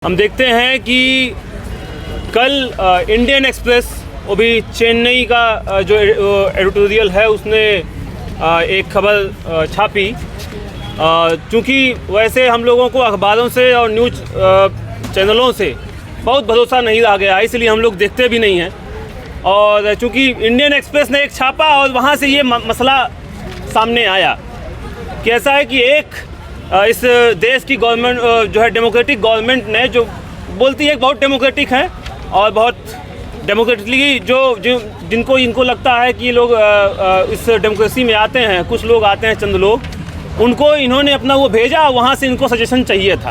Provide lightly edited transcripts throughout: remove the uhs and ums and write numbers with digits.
हम देखते हैं कि कल इंडियन एक्सप्रेस वो भी चेन्नई का जो एडिटोरियल है उसने एक खबर छापी। चूँकि वैसे हम लोगों को अखबारों से और न्यूज़ चैनलों से बहुत भरोसा नहीं रह गया, इसलिए हम लोग देखते भी नहीं हैं। और चूँकि इंडियन एक्सप्रेस ने एक छापा और वहाँ से ये मसला सामने आया कि ऐसा है कि एक इस देश की गवर्नमेंट जो है डेमोक्रेटिक गवर्नमेंट ने जो बोलती है बहुत डेमोक्रेटिक है और बहुत डेमोक्रेटिकली जिनको इनको लगता है कि ये लोग इस डेमोक्रेसी में आते हैं, कुछ लोग आते हैं, चंद लोग, उनको इन्होंने अपना वो भेजा, वहाँ से इनको सजेशन चाहिए था।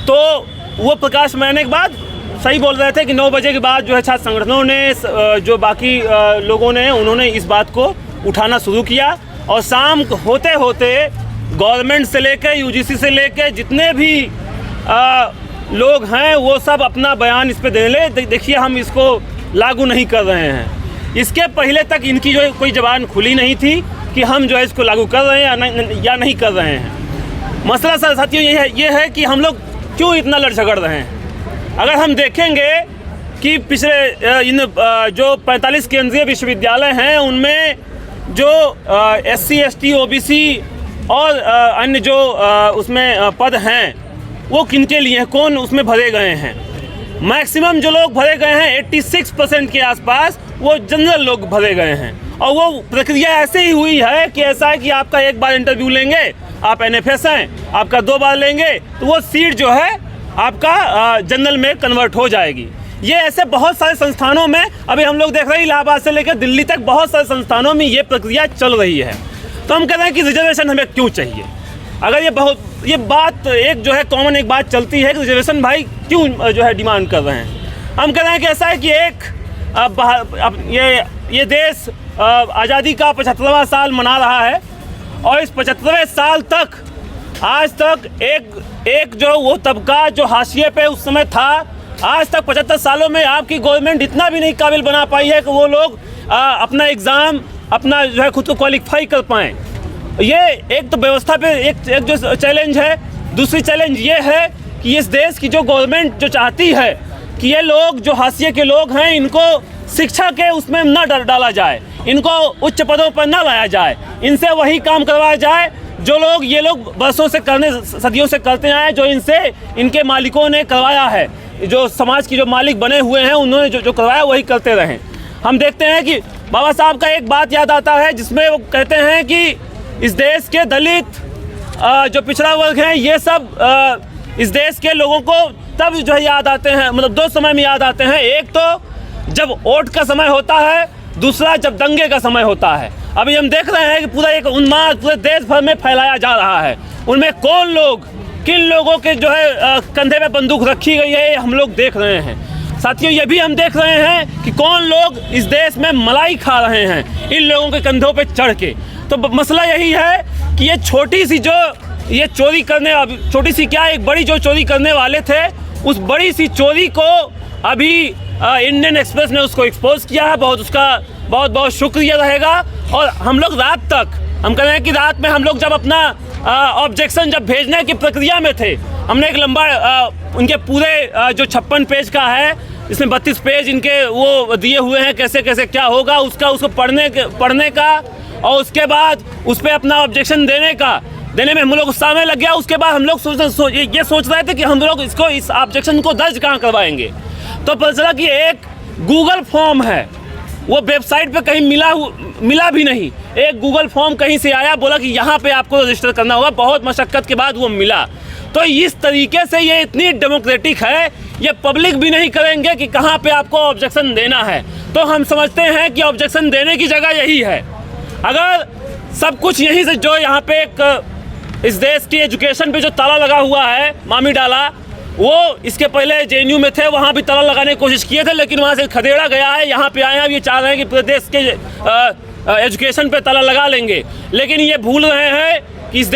तो वो प्रकाश महीने के बाद सही बोल रहे थे कि 9 बजे के बाद जो है छात्र संगठनों ने जो बाकी लोगों ने उन्होंने इस बात को उठाना शुरू किया और शाम होते होते गवर्नमेंट से लेकर यूजीसी से लेकर जितने भी लोग हैं वो सब अपना बयान इस पे देने लगे। देखिए, हम इसको लागू नहीं कर रहे हैं। इसके पहले तक इनकी जो कोई ज़बान खुली नहीं थी कि हम जो है इसको लागू कर रहे हैं या नहीं कर रहे हैं। मसला साथियों ये है कि हम लोग क्यों इतना लड़ झगड़ रहे हैं। अगर हम देखेंगे कि पिछले इन जो 45 केंद्रीय विश्वविद्यालय हैं उनमें जो SC ST OBC और अन्य जो उसमें पद हैं वो किनके लिए हैं, कौन उसमें भरे गए हैं। मैक्सिमम जो लोग भरे गए हैं 86% के आसपास वो जनरल लोग भरे गए हैं। और वो प्रक्रिया ऐसे ही हुई है कि ऐसा है कि आपका एक बार इंटरव्यू लेंगे, आप NFS हैं, आपका 2 बार लेंगे तो वो सीट जो है आपका जनरल में कन्वर्ट हो जाएगी। ये ऐसे बहुत सारे संस्थानों में अभी हम लोग देख रहे हैं, इलाहाबाद से लेकर दिल्ली तक बहुत सारे संस्थानों में ये प्रक्रिया चल रही है। तो हम कह रहे हैं कि रिजर्वेशन हमें क्यों चाहिए। अगर ये बात एक जो है कॉमन एक बात चलती है कि रिजर्वेशन भाई क्यों जो है डिमांड कर रहे हैं। हम कह रहे हैं कि ऐसा है कि ये देश आज़ादी का 75वां साल मना रहा है और इस 75वें साल तक आज तक एक जो वो तबका जो हाशिए पे उस समय था, आज तक 75 सालों में आपकी गवर्नमेंट इतना भी नहीं काबिल बना पाई है कि वो लोग अपना एग्ज़ाम अपना जो है खुद को क्वालिफाई कर पाएँ। ये एक तो व्यवस्था पे एक जो चैलेंज है। दूसरी चैलेंज ये है कि इस देश की जो गवर्नमेंट जो चाहती है कि ये लोग जो हाशिए के लोग हैं इनको शिक्षा के उसमें न डाला जाए, इनको उच्च पदों पर न लाया जाए, इनसे वही काम करवाया जाए जो लोग ये लोग बरसों से सदियों से करते आए, जो इनके मालिकों ने करवाया है, जो समाज की जो मालिक बने हुए हैं उन्होंने जो करवाया वही करते रहें। हम देखते हैं कि बाबा साहब का एक बात याद आता है जिसमें वो कहते हैं कि इस देश के दलित जो पिछड़ा वर्ग हैं ये सब इस देश के लोगों को तब जो है याद आते हैं, मतलब 2 समय में याद आते हैं। एक तो जब वोट का समय होता है, दूसरा जब दंगे का समय होता है। अभी हम देख रहे हैं कि पूरा एक उन्माद पूरे देश भर में फैलाया जा रहा है। उनमें कौन लोग, किन लोगों के जो है कंधे पे बंदूक रखी गई है हम लोग देख रहे हैं। साथियों, ये भी हम देख रहे हैं कि कौन लोग इस देश में मलाई खा रहे हैं इन लोगों के कंधों पे चढ़ के। तो मसला यही है कि ये छोटी सी चोरी करने, छोटी सी क्या, एक बड़ी जो चोरी करने वाले थे उस बड़ी सी चोरी को अभी इंडियन एक्सप्रेस ने उसको एक्सपोज किया है। उसका बहुत बहुत शुक्रिया रहेगा। और हम लोग रात तक हम कह रहे हैं कि रात में हम लोग जब अपना ऑब्जेक्शन जब भेजने की प्रक्रिया में थे, हमने एक लंबा उनके पूरे जो 56 पेज का है, इसमें 32 पेज इनके वो दिए हुए हैं कैसे कैसे क्या होगा उसको पढ़ने का और उसके बाद उस पर अपना ऑब्जेक्शन देने में हम लोग समय लग गया। उसके बाद हम लोग ये सोच रहे थे कि हम लोग इस ऑब्जेक्शन को दर्ज कहाँ करवाएंगे। तो पता चला कि एक गूगल फॉर्म है, वो वेबसाइट पे कहीं मिला भी नहीं। एक गूगल फॉर्म कहीं से आया, बोला कि यहाँ पे आपको रजिस्टर करना होगा। बहुत मशक्क़त के बाद वो मिला। तो इस तरीके से ये इतनी डेमोक्रेटिक है, ये पब्लिक भी नहीं करेंगे कि कहाँ पे आपको ऑब्जेक्शन देना है। तो हम समझते हैं कि ऑब्जेक्शन देने की जगह यही है। अगर सब कुछ यहीं से जो यहाँ पे इस देश की एजुकेशन पे जो ताला लगा हुआ है, मामी डाला, वो इसके पहले JNU में थे, वहाँ भी ताला लगाने की कोशिश किए थे लेकिन वहाँ से खदेड़ा गया है। यहाँ पे आए हैं, अब ये चाह रहे हैं कि पूरे देश के एजुकेशन पे ताला लगा लेंगे। लेकिन ये भूल रहे हैं कि इस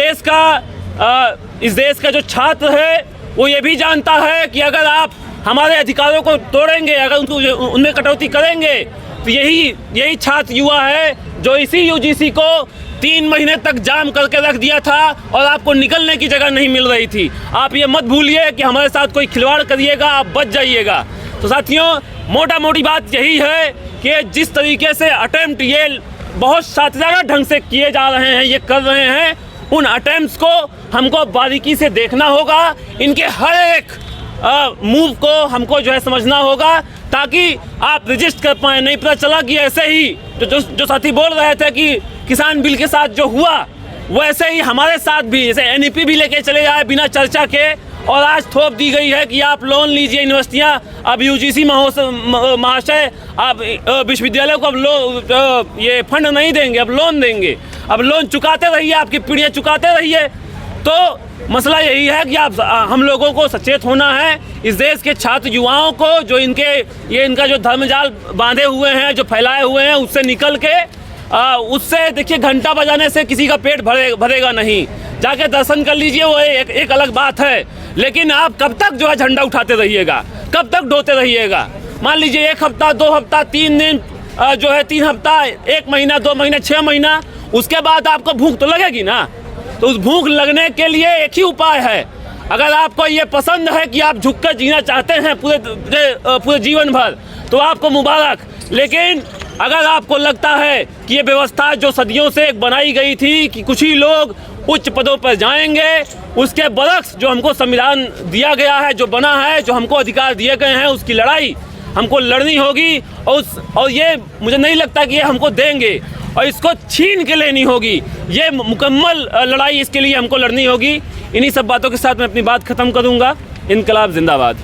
देश का जो छात्र है वो ये भी जानता है कि अगर आप हमारे अधिकारों को तोड़ेंगे, अगर उनमें कटौती करेंगे तो यही छात्र युवा है जो इसी यूजीसी को 3 महीने तक जाम करके रख दिया था और आपको निकलने की जगह नहीं मिल रही थी। आप ये मत भूलिए कि हमारे साथ कोई खिलवाड़ करिएगा, आप बच जाइएगा। तो साथियों, मोटा मोटी बात यही है कि जिस तरीके से अटेम्प्ट ये बहुत शातिराना ढंग से किए जा रहे हैं, ये कर रहे हैं, उन अटेम्प्ट्स को हमको बारीकी से देखना होगा। इनके हर एक मूव को हमको जो है समझना होगा, ताकि आप रजिस्ट कर पाएँ। नहीं पता चला कि ऐसे ही जो साथी बोल रहे थे कि किसान बिल के साथ जो हुआ वैसे ही हमारे साथ भी, जैसे एनईपी भी लेके चले जाए बिना चर्चा के, और आज थोप दी गई है कि आप लोन लीजिए यूनिवर्सिटियाँ, अब यूजीसी महाशय आप विश्वविद्यालयों को अब ये फंड नहीं देंगे, अब लोन देंगे। अब लोन चुकाते रहिए, आपकी पीढ़ियाँ चुकाते रहिए। तो मसला यही है कि आप हम लोगों को सचेत होना है। इस देश के छात्र युवाओं को जो इनका जो धर्मजाल बांधे हुए हैं, जो फैलाए हुए हैं, उससे निकल के उससे देखिए, घंटा बजाने से किसी का पेट भरेगा नहीं। जाके दर्शन कर लीजिए, वो एक अलग बात है। लेकिन आप कब तक जो है झंडा उठाते रहिएगा, कब तक ढोते रहिएगा? मान लीजिए 1 हफ्ता, 2 हफ्ता, 3 दिन, जो है 3 हफ्ता, 1 महीना, 2 महीने, 6 महीना, उसके बाद आपको भूख तो लगेगी ना। तो उस भूख लगने के लिए एक ही उपाय है। अगर आपको ये पसंद है कि आप झुक कर जीना चाहते हैं पूरे जीवन भर, तो आपको मुबारक। लेकिन अगर आपको लगता है कि ये व्यवस्था जो सदियों से बनाई गई थी कि कुछ ही लोग उच्च पदों पर जाएंगे, उसके बरक्स जो हमको संविधान दिया गया है, जो बना है, जो हमको अधिकार दिए गए हैं, उसकी लड़ाई हमको लड़नी होगी। और ये मुझे नहीं लगता कि ये हमको देंगे, और इसको छीन के लेनी होगी। ये मुकम्मल लड़ाई इसके लिए हमको लड़नी होगी। इन्हीं सब बातों के साथ मैं अपनी बात ख़त्म करूँगा। इनकलाब जिंदाबाद।